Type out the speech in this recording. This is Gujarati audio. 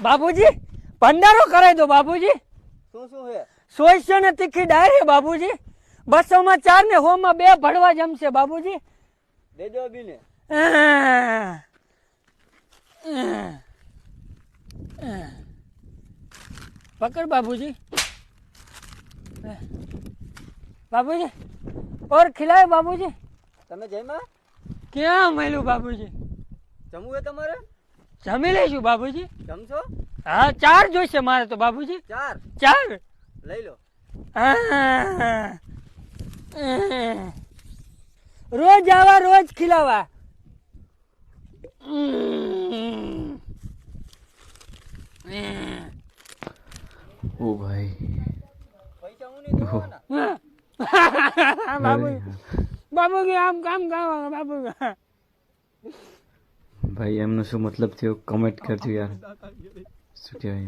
બાબુજી ભંડારો કરાવી દો બાબુજી. શું શું હે? 100 ને તીખી ડાયરી બાબુજી. 200 માં 4 ને 100 માં 2 ભડવા જમશે બાબુજી. દેજો બીને. પકડ બાબूजी. बाबूजी और खिलाए बाबूजी. તમે જમ્યા? ક્યાં મળ્યું બાબूजी? જમવું હે તમારે? જમી લઈશું બાબूजी. જમશો? હા 4 જોઈશે મારે તો બાબूजी. 4 લઈ લો. રોજ આવા રોજ ખિલાવા. ओ भाई પૈસા હું નહીં દેવાના. બાબુજી આમ કામ કરવા બાબુજી. भाई એમનો શું મતલબ થયો કમેન્ટ કરજો યાર શું કહેવાય